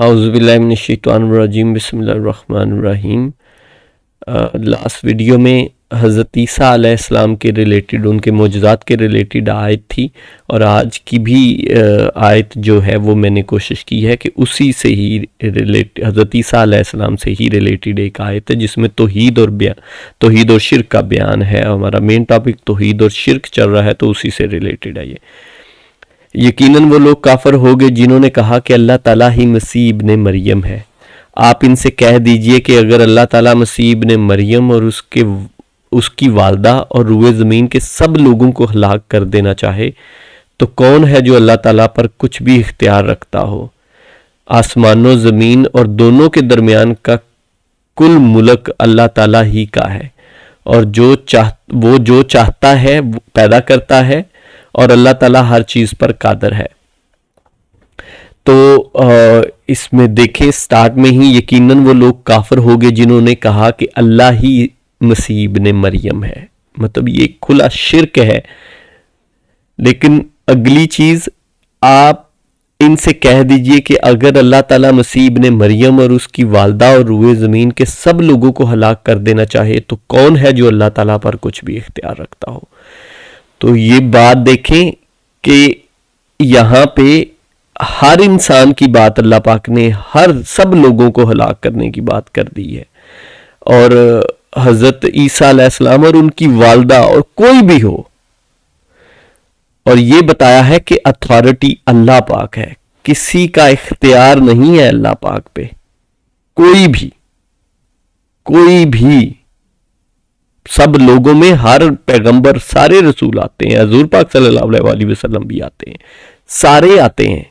اعوذ باللہ من الشیطان الرجیم، بسم اللہ الرحمن الرحیم۔ لاسٹ ویڈیو میں حضرت عیسیٰ علیہ السلام کے ریلیٹڈ، ان کے معجزات کے ریلیٹڈ آیت تھی، اور آج کی بھی آیت جو ہے وہ میں نے کوشش کی ہے کہ اسی سے ہی حضرت عیسیٰ علیہ السلام سے ہی ریلیٹڈ ایک آیت ہے جس میں توحید اور شرک کا بیان ہے۔ ہمارا مین ٹاپک توحید اور شرک چل رہا ہے، تو اسی سے ریلیٹڈ ہے یہ۔ یقیناً وہ لوگ کافر ہو گئے جنہوں نے کہا کہ اللہ تعالیٰ ہی مسیح ابن مریم ہے۔ آپ ان سے کہہ دیجئے کہ اگر اللہ تعالیٰ مسیح ابن مریم اور اس کی والدہ اور روئے زمین کے سب لوگوں کو ہلاک کر دینا چاہے تو کون ہے جو اللہ تعالیٰ پر کچھ بھی اختیار رکھتا ہو؟ آسمان و زمین اور دونوں کے درمیان کا کل ملک اللہ تعالیٰ ہی کا ہے، اور وہ جو چاہتا ہے وہ پیدا کرتا ہے، اور اللہ تعالیٰ ہر چیز پر قادر ہے۔ تو اس میں دیکھیں سٹارٹ میں ہی، یقیناً وہ لوگ کافر ہو گئے جنہوں نے کہا کہ اللہ ہی مسیح ابن مریم ہے، مطلب یہ کھلا شرک ہے۔ لیکن اگلی چیز، آپ ان سے کہہ دیجئے کہ اگر اللہ تعالیٰ مسیح ابن مریم اور اس کی والدہ اور روئے زمین کے سب لوگوں کو ہلاک کر دینا چاہے تو کون ہے جو اللہ تعالیٰ پر کچھ بھی اختیار رکھتا ہو؟ تو یہ بات دیکھیں کہ یہاں پہ ہر انسان کی بات اللہ پاک نے سب لوگوں کو ہلاک کرنے کی بات کر دی ہے، اور حضرت عیسیٰ علیہ السلام اور ان کی والدہ اور کوئی بھی ہو، اور یہ بتایا ہے کہ اتھارٹی اللہ پاک ہے، کسی کا اختیار نہیں ہے اللہ پاک پہ، کوئی بھی سب لوگوں میں ہر پیغمبر، سارے رسول آتے ہیں، حضور پاک صلی اللہ علیہ وسلم بھی آتے ہیں، سارے آتے ہیں۔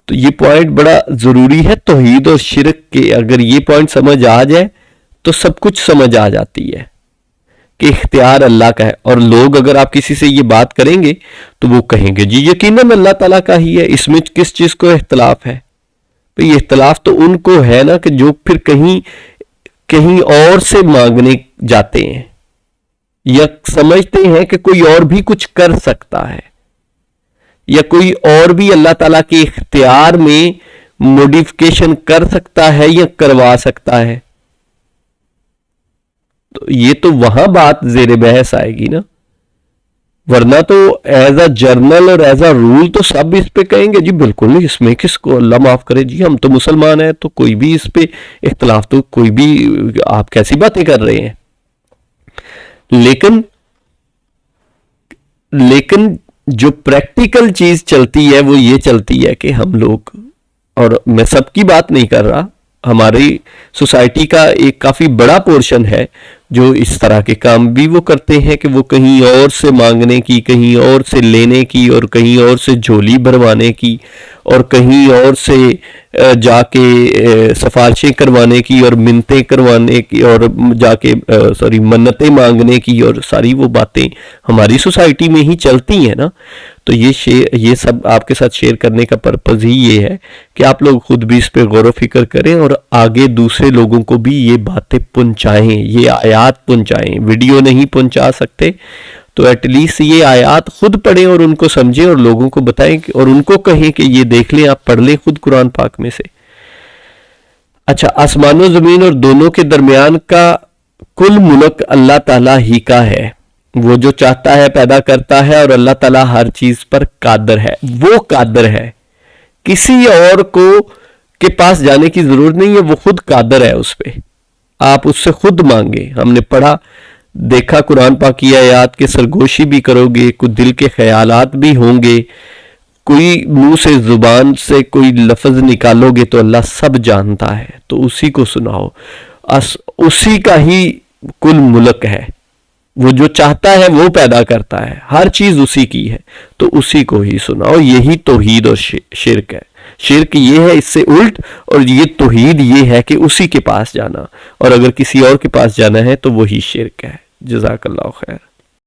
تو یہ پوائنٹ بڑا ضروری ہے توحید اور شرک کے، اگر یہ پوائنٹ سمجھ آ جائے تو سب کچھ سمجھ آ جاتی ہے کہ اختیار اللہ کا ہے۔ اور لوگ اگر آپ کسی سے یہ بات کریں گے تو وہ کہیں گے جی یقیناً اللہ تعالیٰ کا ہی ہے، اس میں کس چیز کو اختلاف ہے؟ یہ اختلاف تو ان کو ہے نا کہ جو پھر کہیں اور سے مانگنے جاتے ہیں یا سمجھتے ہیں کہ کوئی اور بھی کچھ کر سکتا ہے، یا کوئی اور بھی اللہ تعالیٰ کے اختیار میں موڈیفیکیشن کر سکتا ہے یا کروا سکتا ہے۔ تو یہ تو وہاں بات زیر بحث آئے گی نا، ورنہ تو ایز اے جرنل اور ایز اے رول تو سب اس پہ کہیں گے جی بالکل نہیں، اس میں کس کو اللہ معاف کرے، جی ہم تو مسلمان ہیں، تو کوئی بھی اس پہ اختلاف، تو کوئی بھی، آپ کیسی باتیں کر رہے ہیں؟ لیکن جو پریکٹیکل چیز چلتی ہے وہ یہ چلتی ہے کہ ہم لوگ، اور میں سب کی بات نہیں کر رہا، ہماری سوسائٹی کا ایک کافی بڑا پورشن ہے جو اس طرح کے کام بھی وہ کرتے ہیں کہ وہ کہیں اور سے مانگنے کی، کہیں اور سے لینے کی، اور کہیں اور سے جھولی بھروانے کی، اور کہیں اور سے جا کے سفارشیں کروانے کی اور منتیں کروانے کی، اور جا کے منتیں مانگنے کی، اور ساری وہ باتیں ہماری سوسائٹی میں ہی چلتی ہیں نا۔ تو یہ سب آپ کے ساتھ شیئر کرنے کا پرپز ہی یہ ہے کہ آپ لوگ خود بھی اس پہ غور و فکر کریں اور آگے دوسرے لوگوں کو بھی یہ باتیں پہنچائیں، یہ آیات پہنچائیں۔ ویڈیو نہیں پہنچا سکتے تو ایٹ لیسٹ یہ آیات خود پڑھیں اور ان کو سمجھیں اور لوگوں کو بتائیں، اور ان کو کہیں کہ یہ دیکھ لیں، آپ پڑھ لیں خود قرآن پاک میں سے۔ اچھا، آسمان و زمین اور دونوں کے درمیان کا کل ملک اللہ تعالیٰ ہی کا ہے، وہ جو چاہتا ہے پیدا کرتا ہے، اور اللہ تعالیٰ ہر چیز پر قادر ہے، وہ قادر ہے، کسی اور کے پاس جانے کی ضرورت نہیں ہے، وہ خود قادر ہے اس پہ، آپ اس سے خود مانگیں۔ ہم نے پڑھا دیکھا قرآن پاک کی آیات کے سرگوشی بھی کرو گے، کوئی دل کے خیالات بھی ہوں گے، کوئی منہ سے زبان سے کوئی لفظ نکالو گے تو اللہ سب جانتا ہے، تو اسی کو سناؤ، اسی کا ہی کل ملک ہے، وہ جو چاہتا ہے وہ پیدا کرتا ہے، ہر چیز اسی کی ہے، تو اسی کو ہی سناؤ۔ یہی توحید اور شرک ہے۔ شرک یہ ہے اس سے الٹ، اور یہ توحید یہ ہے کہ اسی کے پاس جانا، اور اگر کسی اور کے پاس جانا ہے تو وہی شرک ہے۔ جزاک اللہ خیر۔